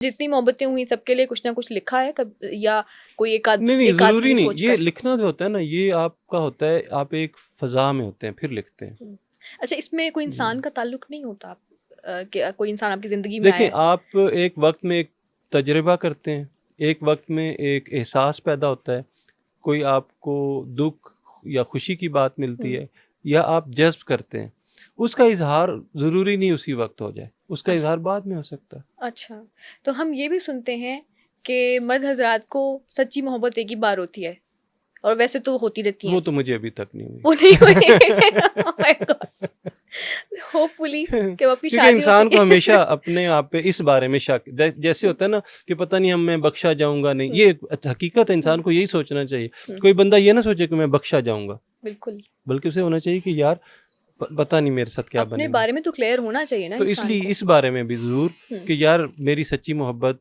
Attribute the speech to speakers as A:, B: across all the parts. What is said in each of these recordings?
A: जितनी मोहब्बतें हुई सबके लिए कुछ ना कुछ लिखा है कब, या कोई एक आध
B: नहीं,
A: एक आध
B: ज़रूरी
A: ये
B: नहीं।
A: सोच
B: ये
A: कर?
B: लिखना जो होता है ना, ये आपका होता है, आप एक फ़ज़ा में होते हैं, फिर लिखते हैं।
A: हुँ। अच्छा, इसमें कोई
B: हुँ।
A: इंसान का ताल्लुक नहीं होता कि कोई इंसान आपकी ज़िंदगी में आया
B: देखिए,
A: है?
B: आप एक वक़्त में एक तजुर्बा करते हैं, एक वक़्त में एक एहसास पैदा होता है, कोई आपको दुःख या खुशी की बात मिलती
A: हुँ।
B: है, या आप जज़्ब करते हैं। उसका इज़हार ज़रूरी नहीं उसी वक़्त हो जाए, उसका
A: अच्छा,
B: इज़हार बाद में हो सकता है।
A: अच्छा। तो हम ये भी सुनते हैं कि मर्द हज़रात को सच्ची मोहब्बत एक ही बार होती है, और वैसे तो होती रहती
B: वो
A: हैं।
B: तो मुझे अभी तक नहीं हुई।
A: वो नहीं हुई? Oh my God! होपफुली कि वो आपकी
B: क्योंकि
A: शादी हो
B: इंसान
A: चुकी
B: को
A: है।
B: हमेशा अपने आप पे इस बारे में शक, जैसे
A: हुँ,
B: होता है ना कि पता नहीं हम मैं बख्शा जाऊँगा नहीं,
A: हुँ,
B: ये हकीकत है,
A: हुँ,
B: इंसान को यही सोचना चाहिए।
A: हुँ।
B: कोई बंदा ये ना सोचे कि मैं बख्शा जाऊँगा,
A: बिल्कुल।
B: बल्कि उसे होना चाहिए कि यार पता नहीं मेरे साथ क्या
A: अपने
B: बनेगा।
A: बारे में तो क्लियर होना चाहिए ना
B: तो
A: इंसान
B: इसलिए
A: को।
B: इस बारे में भी ज़रूर
A: हुँ,
B: कि यार मेरी सच्ची मोहब्बत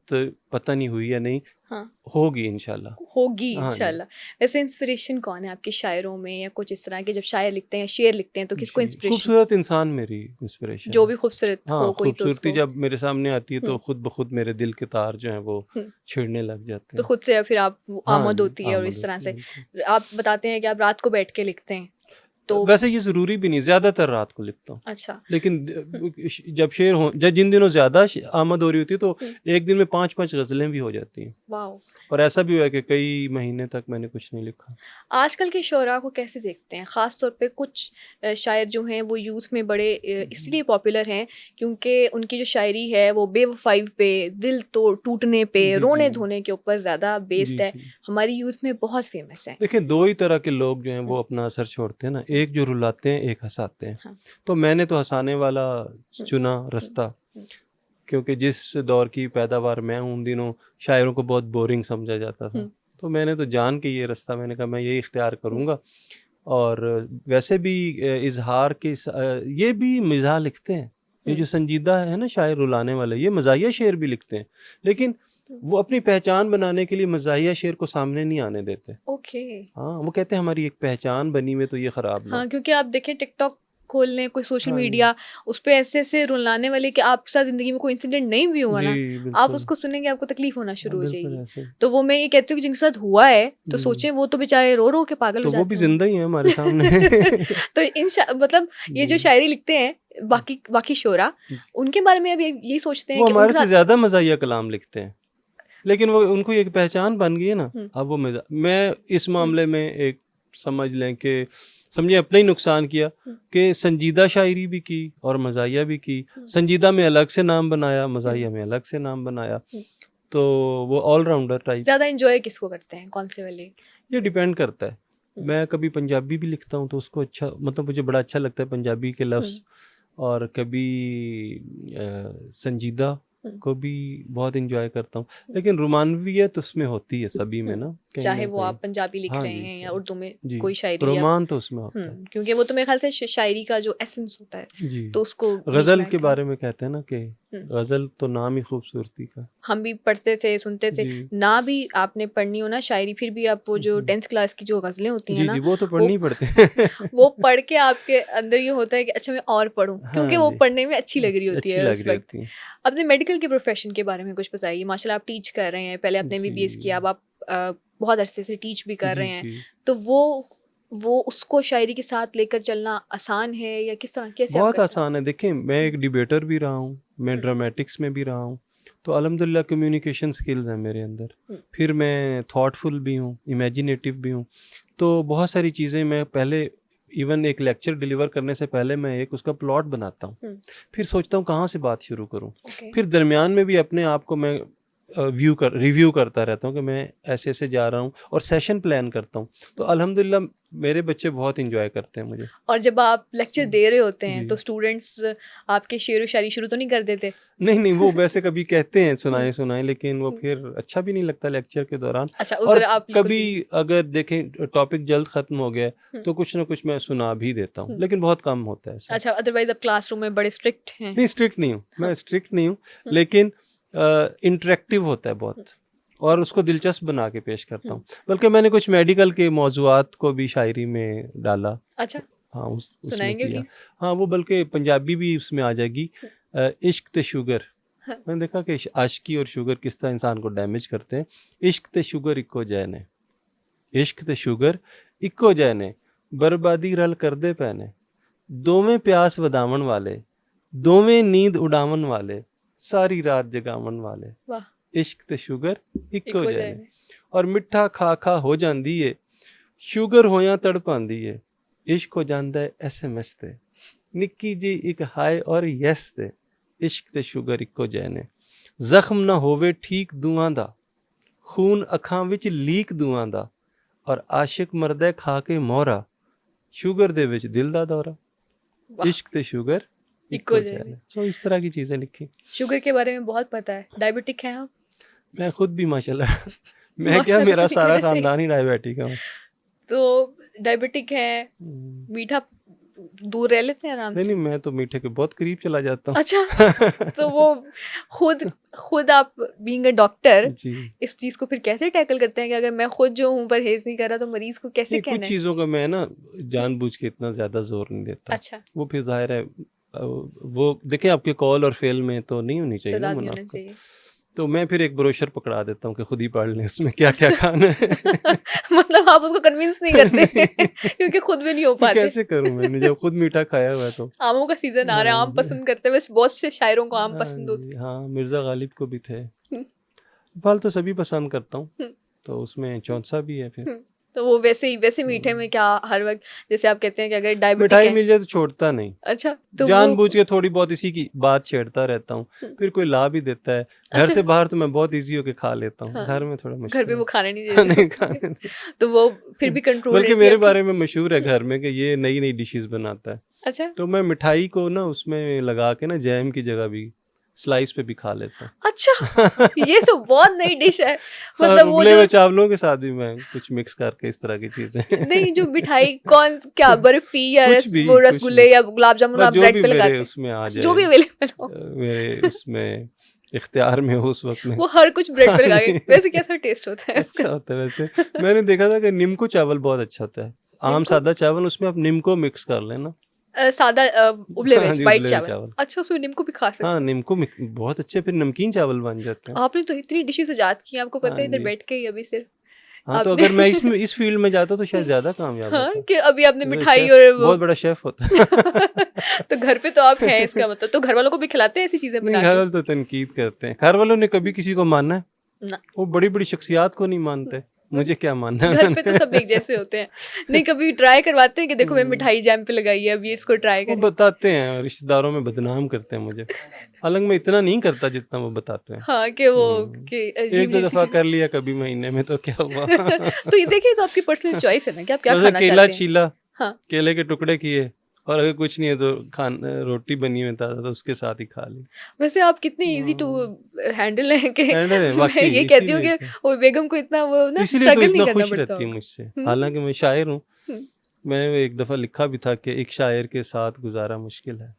B: पता नहीं हुई या नहीं,
A: हाँ।
B: होगी इंशाल्लाह।
A: होगी
B: हाँ जी।
A: इंशाल्लाह। वैसे इंस्पिरेशन कौन है आपके शायरों में, या कुछ इस तरह के जब शायर लिखते हैं, शेर लिखते हैं, तो किसको
B: जी,
A: इंस्पिरेशन?
B: खूबसूरत इंसान मेरी इंस्पिरेशन
A: जो
B: है।
A: भी खूबसूरत हो
B: हाँ,
A: कोई तो
B: खूबसूरती
A: उसको।
B: जब मेरे सामने आती है
A: हुँ,
B: तो खुद ब खुद मेरे दिल के तार जो हैं वो
A: हुँ।
B: छिड़ने लग जाते
A: तो
B: हैं।
A: खुद से फिर आप वो
B: हाँ
A: आमद
B: जी,
A: होती है, और
B: आमद
A: इस तरह
B: होती है,
A: से
B: बिल्कुल।
A: आप बताते हैं कि आप रात को बैठ के लिखते हैं, तो
B: वैसे ये ज़रूरी भी नहीं, ज़्यादातर रात को लिखता हूँ।
A: अच्छा।
B: लेकिन
A: हुँ,
B: जब शेर हो, जब जिन दिनों ज़्यादा आमद हो रही होती है तो
A: हुँ।
B: एक दिन में 5-5 ग़ज़लें भी हो जाती हैं।
A: वॉव!
B: और ऐसा भी हुआ है कि कई महीने तक मैंने कुछ नहीं लिखा।
A: आजकल के शोरा को कैसे देखते हैं? ख़ास तौर पे कुछ शायर जो हैं वो यूथ में बड़े इसलिए पॉपुलर हैं क्योंकि उनकी जो शायरी है वो बेवफ़ाई पे, दिल तोड़ टूटने पे,
B: जी, जी।
A: रोने-धोने के ऊपर ज़्यादा बेस्ड
B: जी,
A: है।
B: जी।
A: हमारी यूथ में बहुत फ़ेमस है।
B: देखिए, 2 ही तरह के लोग जो हैं
A: हुँ,
B: वो अपना असर छोड़ते हैं ना,
A: हुँ,
B: एक जो रुलाते हैं, एक हँसाते हैं।
A: हाँ।
B: तो मैंने तो हँसाने वाला
A: हुँ,
B: चुना
A: हुँ,
B: रास्ता,
A: हुँ,
B: क्योंकि जिस दौर की पैदावार मैं हूँ, उन दिनों शायरों को बहुत बोरिंग समझा जाता था।
A: हुँ,
B: तो मैंने तो जान के ये रास्ता, मैंने कहा मैं यही इख्तियार
A: हुँ,
B: करूँगा। और वैसे भी इज़हार के ये भी मिज़ाह लिखते हैं। ये
A: हुँ,
B: जो संजीदा है ना शायर रुलाने वाले, ये मज़ाहिया शेर भी लिखते हैं। लेकिन
A: हुँ।
B: वो अपनी पहचान बनाने के लिए मज़ाहिया शेर को सामने नहीं आने देते।
A: ओके।
B: हाँ, वो कहते हैं हमारी एक पहचान बनी हुई है, तो ये ख़राब ना हो।
A: हाँ, क्योंकि आप देखें टिकटॉक खोल लें, कोई सोशल
B: हाँ जी।
A: मीडिया, उस पे ऐसे-ऐसे रुलाने वाले कि आपके साथ ज़िंदगी में कोई इंसिडेंट नहीं भी हुआ ना,
B: जी,
A: आप
B: बिल्कुल।
A: उसको सुनेंगे आपको तकलीफ़ होना
B: हाँ,
A: शुरू हो
B: बिल्कुल
A: जाएगी।
B: ऐसे ही।
A: तो वो मैं ये कहती हूँ कि जिनके साथ हुआ है, तो
B: जी।
A: सोचें वो तो बेचारे रो-रो के पागल हो
B: तो वो भी
A: जाते होंगे।
B: ज़िंदा ही हैं हमारे सामने।
A: तो मतलब ये
B: जी।
A: जो शायरी लिखते हैं, बाकी बाकी शोरा,
B: जी।
A: उनके बारे में अब यही सोचते हैं
B: वो
A: कि
B: हमारे
A: उनके
B: से
A: साथ।
B: ज़्यादा मज़ाहिया कलाम लिखते हैं। लेकिन वो उनको एक पहचान बन गई है ना,
A: हुँ,
B: अब वो मैं इस
A: हुँ,
B: मामले में एक समझ लें कि समझिए अपना ही नुकसान किया
A: हुँ,
B: कि संजीदा शायरी भी की और मज़ाहिया भी की।
A: हुँ,
B: संजीदा में अलग से नाम बनाया,
A: हुँ,
B: मज़ाहिया में अलग से नाम बनाया।
A: हुँ।
B: तो वो ऑल-राउंडर टाइप।
A: ज़्यादा एन्जॉय किसको करते हैं? कौन-से वाले?
B: ये डिपेंड करता है।
A: हुँ,
B: मैं कभी पंजाबी भी लिखता हूँ तो उसको अच्छा, मतलब मुझे बड़ा अच्छा लगता है पंजाबी के
A: हुँ,
B: लफ्ज़। और कभी संजीदा
A: हुँ,
B: को भी बहुत एन्जॉय करता हूँ।
A: हुँ।
B: लेकिन रोमानवियत उसमें होती है सभी में
A: हुँ।
B: ना, कहीं
A: चाहे
B: न
A: वो
B: कहीं।
A: आप पंजाबी लिख
B: हाँ
A: रहे
B: जी,
A: हैं या
B: सही।
A: उर्दू में
B: जी,
A: कोई शायरी या
B: रोमान तो उसमें होता है।
A: क्योंकि वो तो मेरे ख़्याल से शायरी का जो एसेंस होता है,
B: जी।
A: तो उसको बीच में
B: ग़ज़ल के
A: आके।
B: बारे में कहते हैं ना कि
A: हुँ।
B: ग़ज़ल तो नाम ही खूबसूरती का।
A: हम भी पढ़ते थे, सुनते थे।
B: जी,
A: ना भी आपने पढ़नी हो ना शायरी, फिर भी आप वो जो
B: जी।
A: 10th क्लास की जो ग़ज़लें होती हैं
B: जी, जी,
A: ना,
B: वो तो
A: वो
B: पढ़ने ही पड़ते हैं।
A: वो पढ़ के आपके अंदर ये होता है कि अच्छा मैं और पढ़ूँ, क्योंकि
B: हाँ
A: वो
B: जी,
A: पढ़ने में अच्छी लग रही होती
B: अच्छी
A: है
B: लग
A: उस
B: रही
A: वक़्त।
B: होती हैं।
A: अपने मेडिकल के प्रोफ़ेशन के बारे में कुछ बताइए। माशाल्लाह आप टीच कर रहे हैं, पहले आपने
B: जी।
A: एमबीबीएस किया, अब आप बहुत अरसे से टीच भी कर
B: जी,
A: रहे हैं।
B: जी।
A: तो वो उसको शायरी के साथ लेकर चलना आसान है, या किस तरह कैसे आप
B: बहुत
A: करते हैं?
B: आसान है। देखिए, मैं
A: हुँ,
B: एक डिबेटर भी रहा हूँ, मैं
A: हुँ,
B: ड्रामेटिक्स में भी रहा हूँ, तो अल्हम्दुलिल्लाह कम्युनिकेशन स्किल्स हैं मेरे अंदर।
A: हुँ,
B: फिर मैं थॉटफुल भी हूँ, इमेजिनेटिव भी हूँ, तो बहुत सारी चीज़ें मैं पहले, इवन एक लेक्चर डिलीवर करने से पहले मैं एक उसका प्लॉट बनाता हूँ।
A: हुँ,
B: फिर सोचता हूँ कहाँ से बात शुरू करूँ।
A: ओके।
B: फिर दरमियान में भी अपने आप को मैं रिव्यू करता रहता हूँ कि मैं ऐसे-ऐसे जा रहा हूँ, और सेशन प्लान करता हूँ। तो
A: हुँ।
B: अल्हम्दुलिल्लाह मेरे बच्चे बहुत एन्जॉय करते हैं मुझे।
A: और जब आप लेक्चर
B: हुँ,
A: दे रहे होते हैं,
B: जी।
A: तो स्टूडेंट्स आपके शेरो शायरी शुरू तो नहीं कर देते?
B: नहीं, नहीं, वो वैसे कभी कहते हैं
A: हुँ,
B: सुनाएँ-सुनाएँ, लेकिन वो
A: हुँ।
B: फिर अच्छा भी नहीं लगता लेक्चर के दौरान।
A: अच्छा,
B: और
A: उधर आप बिल्कुल
B: कभी
A: भी नहीं।
B: अगर देखें टॉपिक जल्द ख़त्म हो गया है,
A: हुँ,
B: तो कुछ ना कुछ मैं सुना भी देता हूँ,
A: हुँ।
B: लेकिन बहुत कम होता है ऐसा।
A: अच्छा, अदरवाइज़ आप क्लासरूम में बड़े स्ट्रिक्ट हैं।
B: नहीं, स्ट्रिक्ट नहीं हूँ,
A: हाँ,
B: मैं स्ट्रिक्ट नहीं हूँ,
A: हुँ,
B: लेकिन इंटरैक्टिव होता है बहुत,
A: हुँ,
B: और
A: हुँ,
B: उसको दिलचस्प बना के पेश करता
A: हुँ।
B: हूँ। बल्कि मैंने कुछ मेडिकल के मौज़ूआत को भी शायरी में डाला।
A: अच्छा,
B: हाँ, उसमें
A: सुनाएँगे
B: किया।
A: प्लीज़?
B: हाँ, वो बल्कि पंजाबी भी उसमें आ जाएगी।
A: हुँ,
B: इश्क ते शुगर।
A: हाँ।
B: मैंने देखा कि आशिकी और शुगर किस तरह इंसान को डैमेज करते हैं। इश्क ते शुगर इक्को जै ने, इश्क ते शुगर इक्को जै ने, बर्बादी रल करदे पै ने, दोवें प्यास वधावन वाले, दोवें नींद उड़ावन वाले, सारी रात जगावन वाले,
A: वाह,
B: इश्क ते शुगर इक्को
A: इक्को
B: जै
A: जाए
B: ने। और मिठा खा खा हो जांदी ਏ, ਸ਼ੂਗਰ ਹੋਇਆਂ ਤੜਪਾਂਦੀ ਏ, ਇਸ਼ਕ ਹੋ ਜਾਂਦਾ ਹੈ SMS ਤੇ, ਨਿੱਕੀ ਜੀ ਇੱਕ ਹਾਏ ਔਰ ਯੈਸ ਤੇ, ਇਸ਼ਕ ਤੇ ਸ਼ੂਗਰ ਇੱਕੋ ਜਿਹੇ ਨੇ। ਜ਼ਖਮ ਨਾ ਹੋਵੇ ਠੀਕ ਦੂਆਂ ਦਾ, ਖੂਨ ਅੱਖਾਂ ਵਿੱਚ ਲੀਕ ਦੂਆਂ ਦਾ, ਔਰ ਆਸ਼ਿਕ ਮਰਦਾ ਖਾ ਕੇ ਮੋਹਰਾ, ਸ਼ੂਗਰ ਦੇ ਵਿੱਚ ਦਿਲ ਦਾ ਦੌਰਾ,
A: वाह,
B: इश्क ते शुगर
A: इक्को
B: इक्को
A: जय
B: जय
A: ने।
B: ने। सो इस तरह की चीज़ें लिखी।
A: शुगर के बारे में बहुत पता है। डायबिटिक हैं आप?
B: मैं खुद भी माशाल्लाह मैं क्या,
A: माशाल्लाह
B: मेरा
A: तो
B: सारा
A: कहना चाहिए।
B: खानदान ही डायबिटिक है।
A: तो डायबिटिक है, मीठा दूर रह लेते हैं आराम
B: नहीं
A: से?
B: नहीं, मैं तो मीठे के बहुत करीब चला जाता हूँ।
A: अच्छा, तो वो खुद आप बीइंग अ डॉक्टर
B: जी
A: इस चीज को फिर कैसे टैकल करते हैं कि अगर मैं खुद जो हूँ परहेज नहीं कर रहा तो मरीज को कैसे
B: नहीं, कुछ
A: कहना है?
B: चीज़ों का मैं ना जानबूझ के इतना ज़्यादा जोर नहीं देता।
A: अच्छा,
B: वो फिर जाहिर है वो देखें आपके कॉल और फेल में तो नहीं होनी चाहिए ना
A: तजाद नहीं होना
B: मुनाफा।
A: चाहिए।
B: तो मैं फिर एक ब्रोशर पकड़ा देता हूँ कि खुद ही पढ़ लें उसमें क्या क्या खाना है।
A: मतलब आप उसको कन्विंस नहीं करते क्योंकि खुद भी नहीं हो
B: तो
A: पाते।
B: कैसे करूँ मैंने जब खुद मीठा खाया हुआ है तो।
A: आमों का सीजन आ रहा है, आम पसंद करते हैं, बस बहुत से शायरों को आम
B: हाँ
A: पसंद होते
B: जी, हाँ मिर्ज़ा गालिब को भी थे।
A: हम्म।
B: फल तो सभी पसंद करता हूँ,
A: हम्म।
B: तो उसमें चौंसा भी है फिर।
A: तो वो वैसे मीठे में क्या हर वक्त जैसे आप कहते हैं कि अगर डायबिटिक
B: मिठाई
A: है,
B: मिल जाए तो छोड़ता नहीं,
A: अच्छा तो
B: जानबूझ के थोड़ी बहुत इसी की बात छेड़ता रहता हूँ। फिर कोई ला भी देता है घर
A: अच्छा।
B: से बाहर तो मैं बहुत इजी होके खा लेता हूँ।
A: हाँ।
B: घर में थोड़ा
A: घर
B: मुश्किल
A: पे वो
B: है।
A: खाने नहीं
B: नहीं
A: देते
B: खाने नहीं।
A: तो वो फिर भी कंट्रोल
B: बल्कि मेरे बारे में मशहूर है घर में कि ये नई नई डिशेस बनाता है,
A: अच्छा
B: तो मैं मिठाई को ना उसमें लगा के ना जैम की जगह भी स्लाइस पे भी खा लेता हूँ।
A: अच्छा, ये तो बहुत नई डिश है।
B: और
A: मतलब वो
B: उबले
A: जो
B: हुए चावलों के साथ भी मैं कुछ मिक्स करके इस तरह की चीजें
A: नहीं, जो मिठाई कौन क्या बर्फी या वो
B: कुछ
A: रसगुल्ले
B: भी,
A: या गुलाब जामुन
B: बस
A: आप
B: जो
A: ब्रेड
B: भी
A: पे
B: मेरे
A: लगाते हैं?
B: उसमें आ
A: अच्छा, जो भी
B: जाए,
A: अवेलेबल हो
B: मेरे उसमें इख्तियार में हो उस वक्त में।
A: वो हर कुछ ब्रेड पे
B: हाँ
A: लगा के।
B: जी।
A: वैसे कैसा टेस्ट होता है
B: अच्छा
A: उसका?
B: होता है वैसे। मैंने देखा था कि नीमको चावल बहुत अच्छा होता है। आम
A: नीमको?
B: सादा चावल उसमें आप नीमको मिक्स कर लेना।
A: सादा उबले
B: हाँ
A: हुए
B: जी,
A: वाइट
B: उबले हुए
A: चावल।
B: चावल।
A: अच्छा, उसमें नींबू भी खा सकते
B: हाँ
A: हैं।
B: नीमको बहुत अच्छे फिर नमकीन चावल बन जाते हैं।
A: आपने तो इतनी डिशेस इजाद की हैं, आपको पता
B: हाँ
A: है इधर
B: जी।
A: बैठ के ही अभी सिर्फ
B: हाँ तो
A: आपने
B: अगर मैं इसमें इस फील्ड में जाता तो शायद ज्यादा कामयाब
A: हाँ
B: होता।
A: कि अभी आपने
B: मैं
A: मिठाई
B: शेफ,
A: और वो
B: बहुत बड़ा शेफ होता।
A: तो घर पे तो आप हैं, इसका मतलब तो घर वालों को भी खिलाते हैं ऐसी चीजें
B: नहीं
A: बना
B: घर
A: के?
B: वाले तो तनकीद करते हैं। घर वालों ने कभी किसी को माना है?
A: ना,
B: वो बड़ी बड़ी शख्सियात को नहीं मानते। मुझे क्या मानना है?
A: घर पे तो सब एक जैसे होते हैं। नहीं, कभी ट्राई करवाते हैं कि देखो मैं
B: हम्म।
A: मिठाई जैम पे लगाई है, अभी इसको ट्राई
B: वो
A: करें?
B: बताते हैं, रिश्तेदारों में बदनाम करते हैं मुझे। हालांकि मैं इतना नहीं करता जितना वो बताते हैं।
A: हाँ कि वो कि
B: एक
A: अजीब
B: दो
A: अजीब
B: दफा
A: सी
B: कर लिया कभी महीने में तो क्या हुआ।
A: तो ये देखिए, तो आपकी पर्सनल चॉइस है ना कि आप क्या
B: वैसे
A: खाना
B: केला
A: चाहते हैं।
B: छीला,
A: हाँ,
B: केले के टुकड़े किए, और अगर कुछ नहीं है तो रोटी बनी हुई था तो उसके साथ ही खा ली।
A: वैसे आप कितने इजी टू हैंडल हैं कि
B: हैंडल है
A: मैं
B: वाकई,
A: ये कहती हूँ
B: इसीलिए
A: कि वो बेगम को इतना वो ना
B: इसीलिए तो
A: स्ट्रगल
B: इतना
A: नहीं करना
B: खुश
A: पड़ता
B: रहती है
A: होगा।
B: मुझसे।
A: हम्म,
B: हालांकि मैं शायर हूँ।
A: हम्म।
B: मैंने एक दफ़ा लिखा भी था कि एक शायर के साथ गुजारा मुश्किल है,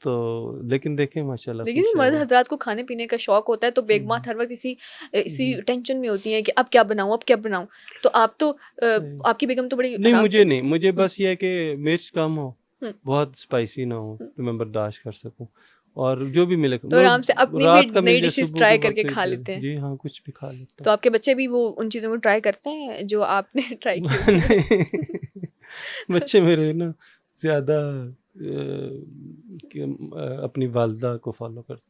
B: तो लेकिन देखें माशाल्लाह
A: लेकिन
B: खुश है
A: मर्द
B: वो।
A: हजरात को खाने पीने का शौक होता है, तो बेगमात हर वक्त इसी टेंशन में होती हैं कि अब क्या बनाऊं, अब क्या बनाऊं। तो आप तो
B: सही।
A: आपकी बेगम तो बड़ी
B: नहीं
A: आराम
B: मुझे
A: से
B: नहीं, मुझे बस ये है कि मिर्च कम हो,
A: हम्म,
B: बहुत स्पाइसी ना हो, तो मैं बर्दाश्त कर सकूं, और जो भी मिले
A: तो आराम से अपनी भी
B: रात का मिल
A: नई
B: जाए,
A: डिशेस
B: सुबह
A: ट्राई
B: के
A: करके
B: वक्त
A: खा
B: मिल
A: लेते
B: जाए।
A: हैं।
B: जी हाँ, कुछ भी खा लेता
A: तो आपके बच्चे भी वो उन चीज़ों को ट्राई करते हैं जो आपने ट्राई की होती है?
B: हूँ। बच्चे मेरे ना ज्यादा अपनी वालदा को फॉलो करते